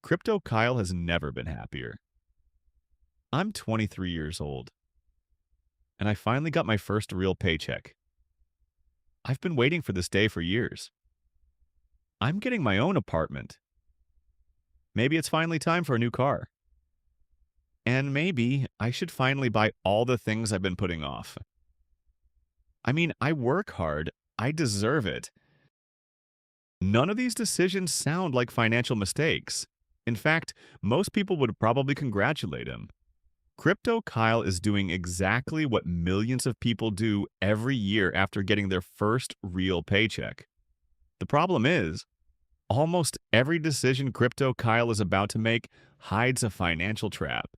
Krypto Kyle has never been happier. I'm 23 years old, and I finally got my first real paycheck. I've been waiting for this day for years. I'm getting my own apartment. Maybe it's finally time for a new car. And maybe I should finally buy all the things I've been putting off. I mean, I work hard. I deserve it. None of these decisions sound like financial mistakes. In fact, most people would probably congratulate him. Crypto Kyle is doing exactly what millions of people do every year after getting their first real paycheck. The problem is, almost every decision Crypto Kyle is about to make hides a financial trap.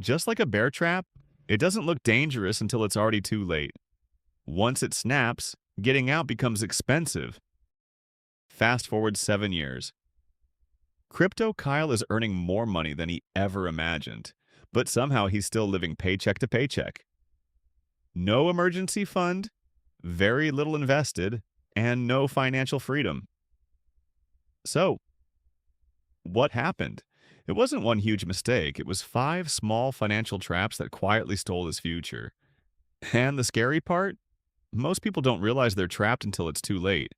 Just like a bear trap, it doesn't look dangerous until it's already too late. Once it snaps, getting out becomes expensive. Fast forward 7 years. Crypto Kyle is earning more money than he ever imagined, but somehow he's still living paycheck to paycheck. No emergency fund, very little invested, and no financial freedom. So, what happened? It wasn't one huge mistake. It was 5 small financial traps that quietly stole his future. And the scary part? Most people don't realize they're trapped until it's too late.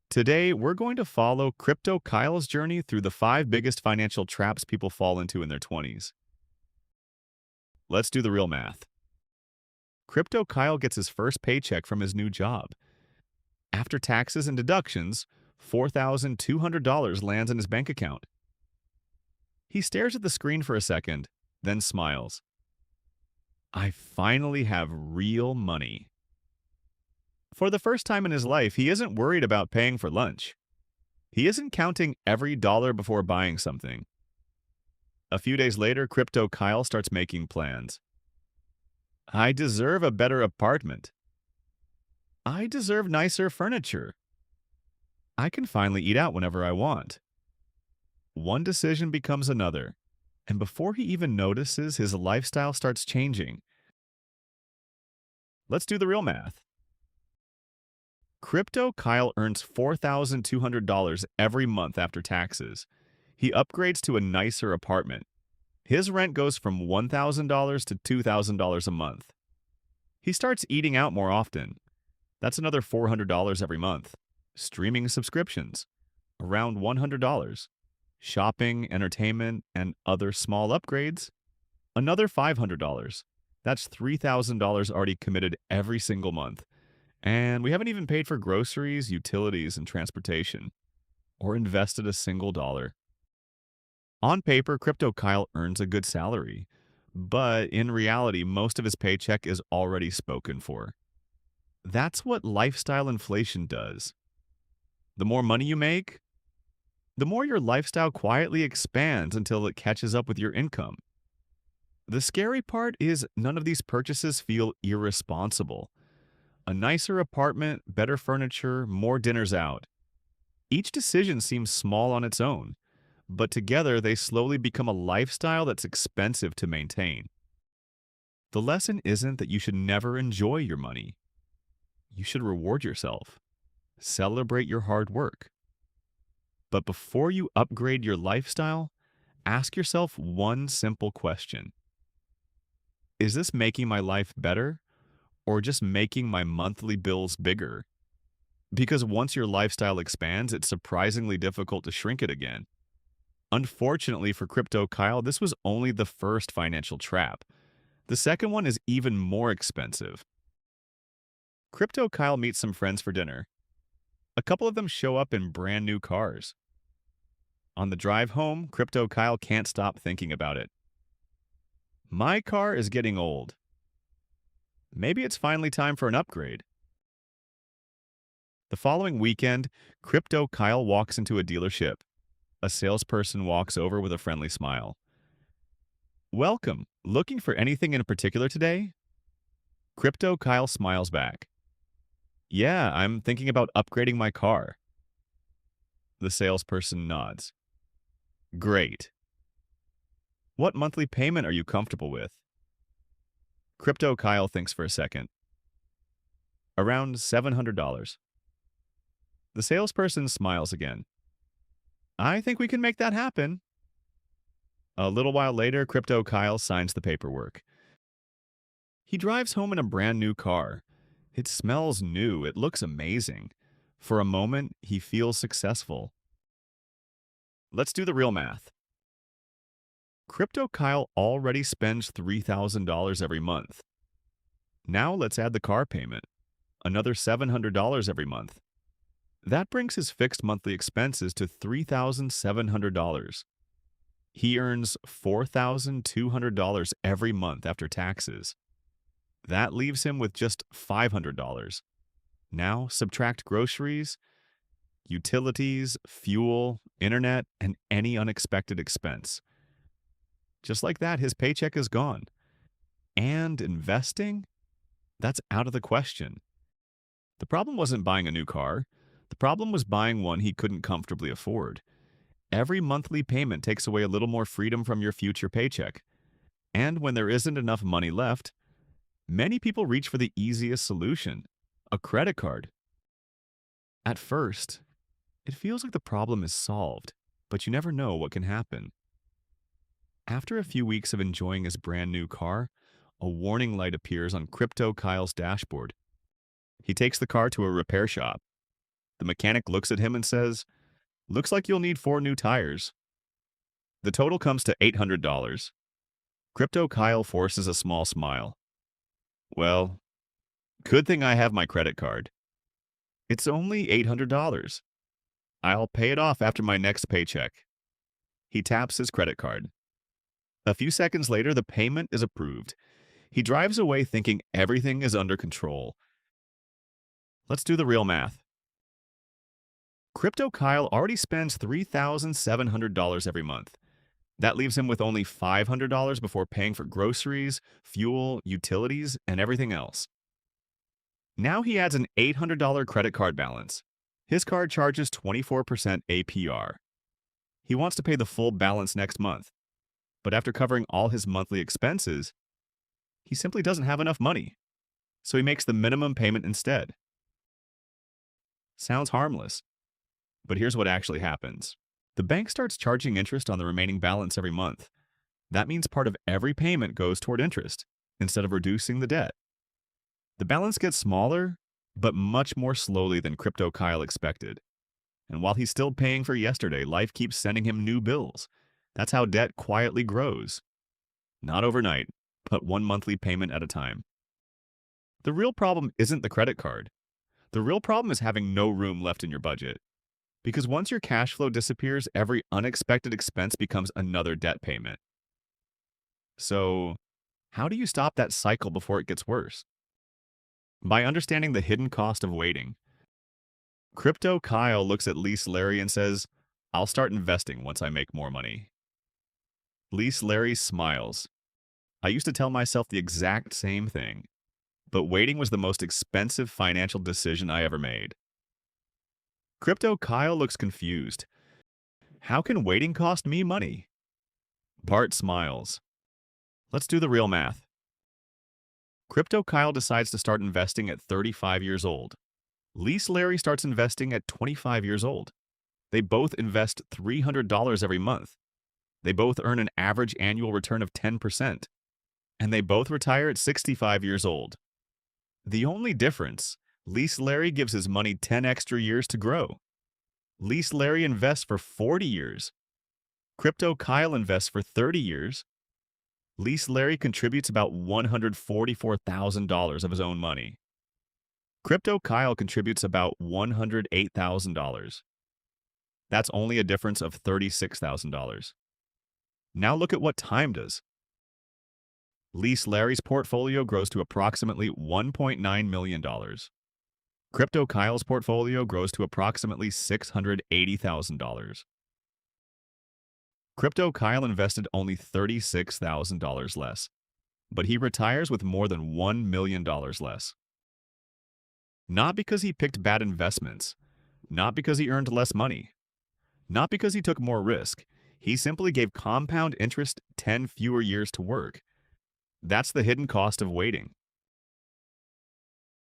Today, we're going to follow Crypto Kyle's journey through the 5 biggest financial traps people fall into in their 20s. Let's do the real math. Crypto Kyle gets his first paycheck from his new job. After taxes and deductions, $4,200 lands in his bank account. He stares at the screen for a second, then smiles. I finally have real money. For the first time in his life, he isn't worried about paying for lunch. He isn't counting every dollar before buying something. A few days later, Crypto Kyle starts making plans. I deserve a better apartment. I deserve nicer furniture. I can finally eat out whenever I want. One decision becomes another, and before he even notices, his lifestyle starts changing. Let's do the real math. Crypto Kyle earns $4,200 every month after taxes. He upgrades to a nicer apartment. His rent goes from $1,000 to $2,000 a month. He starts eating out more often. That's another $400 every month. Streaming subscriptions, around $100. Shopping, entertainment, and other small upgrades, another $500. That's $3,000 already committed every single month. And we haven't even paid for groceries, utilities, and transportation, or invested a single dollar. On paper, Crypto Kyle earns a good salary, but in reality, most of his paycheck is already spoken for. That's what lifestyle inflation does. The more money you make, the more your lifestyle quietly expands until it catches up with your income. The scary part is none of these purchases feel irresponsible. A nicer apartment, better furniture, more dinners out. Each decision seems small on its own, but together they slowly become a lifestyle that's expensive to maintain. The lesson isn't that you should never enjoy your money. You should reward yourself. Celebrate your hard work. But before you upgrade your lifestyle, ask yourself one simple question. Is this making my life better, or just making my monthly bills bigger? Because once your lifestyle expands, it's surprisingly difficult to shrink it again. Unfortunately for Crypto Kyle, this was only the first financial trap. The second one is even more expensive. Crypto Kyle meets some friends for dinner. A couple of them show up in brand new cars. On the drive home, Crypto Kyle can't stop thinking about it. My car is getting old. Maybe it's finally time for an upgrade. The following weekend, Crypto Kyle walks into a dealership. A salesperson walks over with a friendly smile. Welcome. Looking for anything in particular today? Crypto Kyle smiles back. Yeah, I'm thinking about upgrading my car. The salesperson nods. Great. What monthly payment are you comfortable with? Crypto Kyle thinks for a second. Around $700. The salesperson smiles again. I think we can make that happen. A little while later, Krypto Kyle signs the paperwork. He drives home in a brand new car. It smells new, it looks amazing. For a moment, he feels successful. Let's do the real math. Krypto Kyle already spends $3,000 every month. Now let's add the car payment, another $700 every month. That brings his fixed monthly expenses to $3,700. He earns $4,200 every month after taxes. That leaves him with just $500. Now subtract groceries, utilities, fuel, internet, and any unexpected expense. Just like that, his paycheck is gone. And investing? That's out of the question. The problem wasn't buying a new car. The problem was buying one he couldn't comfortably afford. Every monthly payment takes away a little more freedom from your future paycheck. And when there isn't enough money left, many people reach for the easiest solution, a credit card. At first, it feels like the problem is solved, but you never know what can happen. After a few weeks of enjoying his brand new car, a warning light appears on Krypto Kyle's dashboard. He takes the car to a repair shop. The mechanic looks at him and says, "Looks like you'll need 4 new tires." The total comes to $800. Krypto Kyle forces a small smile. Well, good thing I have my credit card. It's only $800. I'll pay it off after my next paycheck. He taps his credit card. A few seconds later, the payment is approved. He drives away thinking everything is under control. Let's do the real math. Krypto Kyle already spends $3,700 every month. That leaves him with only $500 before paying for groceries, fuel, utilities, and everything else. Now he adds an $800 credit card balance. His card charges 24% APR. He wants to pay the full balance next month, but after covering all his monthly expenses, he simply doesn't have enough money, so he makes the minimum payment instead. Sounds harmless, but here's what actually happens. The bank starts charging interest on the remaining balance every month. That means part of every payment goes toward interest, instead of reducing the debt. The balance gets smaller, but much more slowly than Krypto Kyle expected. And while he's still paying for yesterday, life keeps sending him new bills. That's how debt quietly grows. Not overnight, but one monthly payment at a time. The real problem isn't the credit card. The real problem is having no room left in your budget. Because once your cash flow disappears, every unexpected expense becomes another debt payment. So, how do you stop that cycle before it gets worse? By understanding the hidden cost of waiting. Krypto Kyle looks at Lise Larry and says, "I'll start investing once I make more money." Lise Larry smiles. "I used to tell myself the exact same thing, but waiting was the most expensive financial decision I ever made." Krypto Kyle looks confused. "How can waiting cost me money?" Bart smiles. "Let's do the real math." Krypto Kyle decides to start investing at 35 years old. Lise Larry starts investing at 25 years old. They both invest $300 every month. They both earn an average annual return of 10%. And they both retire at 65 years old. The only difference, Lise Larry gives his money 10 extra years to grow. Lise Larry invests for 40 years. Krypto Kyle invests for 30 years. Lise Larry contributes about $144,000 of his own money. Krypto Kyle contributes about $108,000. That's only a difference of $36,000. Now look at what time does. Lise Larry's portfolio grows to approximately $1.9 million. Krypto Kyle's portfolio grows to approximately $680,000. Krypto Kyle invested only $36,000 less, but he retires with more than $1 million less. Not because he picked bad investments, not because he earned less money, not because he took more risk. He simply gave compound interest 10 fewer years to work. That's the hidden cost of waiting.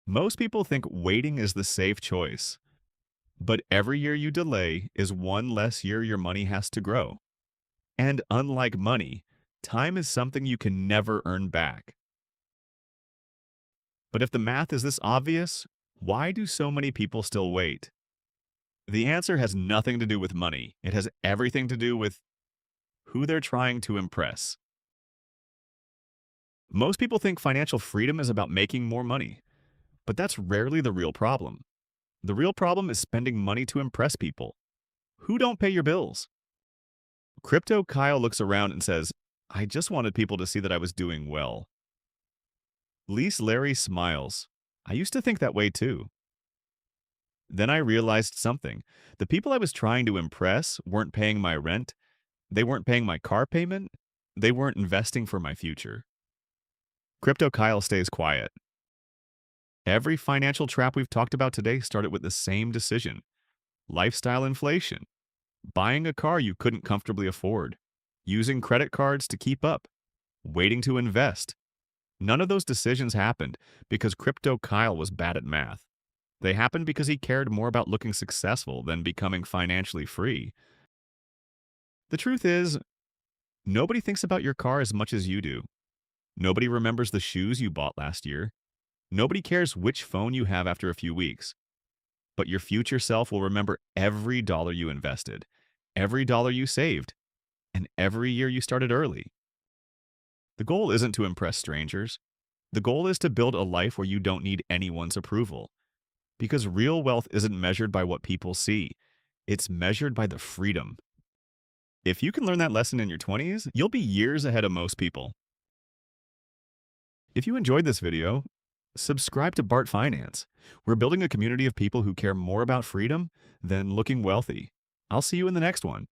Most people think waiting is the safe choice, but every year you delay is one less year your money has to grow. And unlike money, time is something you can never earn back. But if the math is this obvious, why do so many people still wait? The answer has nothing to do with money. It has everything to do with who they're trying to impress. Most people think financial freedom is about making more money, but that's rarely the real problem. The real problem is spending money to impress people. Who don't pay your bills? Krypto Kyle looks around and says, I just wanted people to see that I was doing well. Lise Larry smiles. I used to think that way too. Then I realized something. The people I was trying to impress weren't paying my rent. They weren't paying my car payment. They weren't investing for my future. Krypto Kyle stays quiet. Every financial trap we've talked about today started with the same decision. Lifestyle inflation. Buying a car you couldn't comfortably afford. Using credit cards to keep up. Waiting to invest. None of those decisions happened because Krypto Kyle was bad at math. They happened because he cared more about looking successful than becoming financially free. The truth is, nobody thinks about your car as much as you do. Nobody remembers the shoes you bought last year. Nobody cares which phone you have after a few weeks. But your future self will remember every dollar you invested, every dollar you saved, and every year you started early. The goal isn't to impress strangers. The goal is to build a life where you don't need anyone's approval. Because real wealth isn't measured by what people see. It's measured by the freedom. If you can learn that lesson in your 20s, you'll be years ahead of most people. If you enjoyed this video, subscribe to Bart Finance. We're building a community of people who care more about freedom than looking wealthy. I'll see you in the next one.